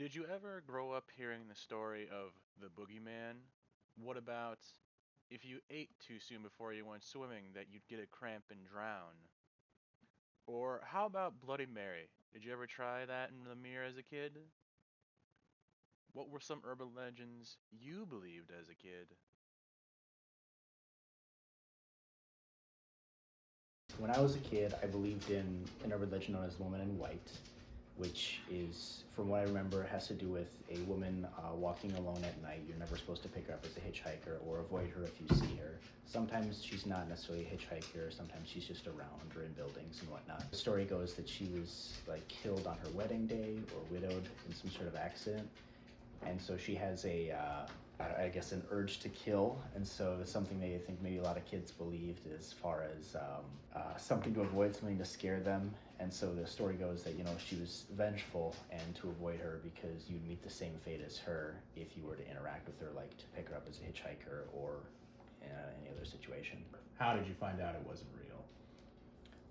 Did you ever grow up hearing the story of the boogeyman? What about if you ate too soon before you went swimming that you'd get a cramp and drown? Or how about Bloody Mary? Did you ever try that in the mirror as a kid? What were some urban legends you believed as a kid? When I was a kid, I believed in an urban legend known as the Woman in White, which is, from what I remember, has to do with a woman walking alone at night. You're never supposed to pick her up as a hitchhiker or avoid her if you see her. Sometimes she's not necessarily a hitchhiker, sometimes she's just around or in buildings and whatnot. The story goes that she was killed on her wedding day or widowed in some sort of accident, and so she has I guess an urge to kill, and so it's something that I think maybe a lot of kids believed as far as something to avoid, something to scare them. And so the story goes that she was vengeful, and to avoid her because you'd meet the same fate as her if you were to interact with her, like to pick her up as a hitchhiker or any other situation. How did you find out it wasn't real?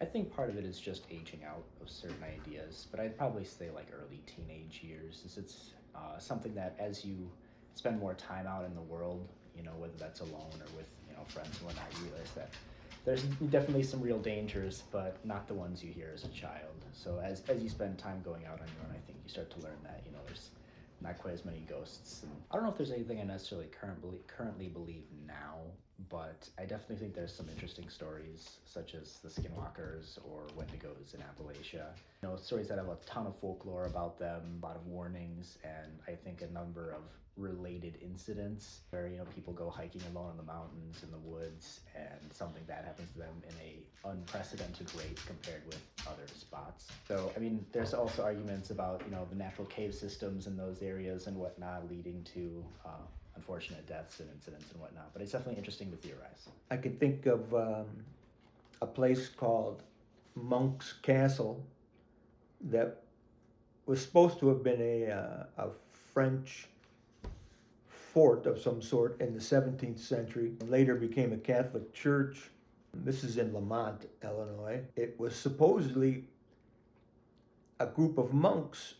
I think part of it is just aging out of certain ideas, but I'd probably say early teenage years. It's something that as you spend more time out in the world, whether that's alone or with friends and whatnot, you realize that there's definitely some real dangers, but not the ones you hear as a child. So as you spend time going out on your own, I think you start to learn that there's not quite as many ghosts. And I don't know if there's anything I necessarily currently believe now, but I definitely think there's some interesting stories, such as the Skinwalkers or Wendigos in Appalachia. Stories that have a ton of folklore about them, a lot of warnings, and I think a number of related incidents where people go hiking alone in the mountains, in the woods, and something bad happens to them in a unprecedented rate compared with other spots. So there's also arguments about the natural cave systems in those areas and whatnot, leading to unfortunate deaths and incidents and whatnot, but it's definitely interesting to theorize. I could think of a place called Monk's Castle that was supposed to have been a French fort of some sort in the 17th century. Later became a Catholic church. This is in Lamont, Illinois. It was supposedly a group of monks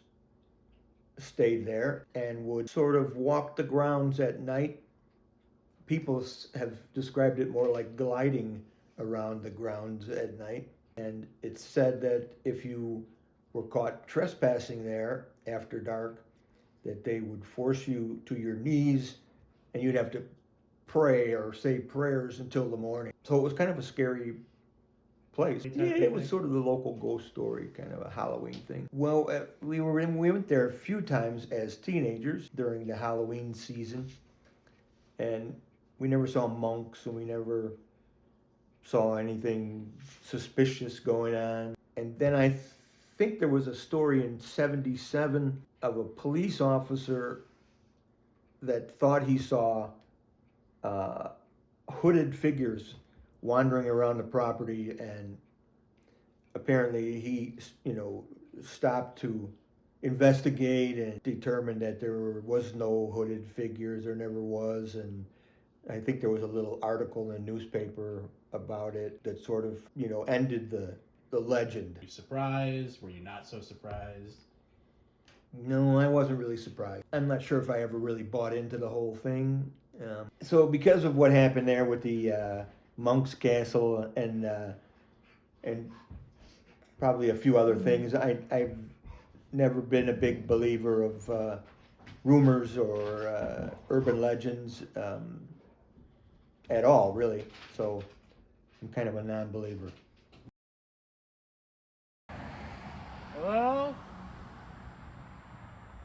stayed there and would sort of walk the grounds at night. People have described it more like gliding around the grounds at night. And it's said that if you were caught trespassing there after dark, that they would force you to your knees and you'd have to pray or say prayers until the morning. So it was kind of a scary place. Yeah, it was sort of the local ghost story, kind of a Halloween thing. Well, we went there a few times as teenagers during the Halloween season, and we never saw monks, and we never saw anything suspicious going on. And then I think there was a story in '77 of a police officer that thought he saw hooded figures wandering around the property, and apparently he stopped to investigate and determined that there was no hooded figures, there never was. And I think there was a little article in the newspaper about it that sort of ended the legend. Were you surprised? Were you not so surprised? No, I wasn't really surprised. I'm not sure if I ever really bought into the whole thing. So because of what happened there with the Monk's Castle and probably a few other things, I've never been a big believer of rumors or urban legends at all, really. So I'm kind of a non-believer. Hello?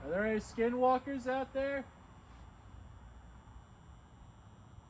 Are there any skinwalkers out there?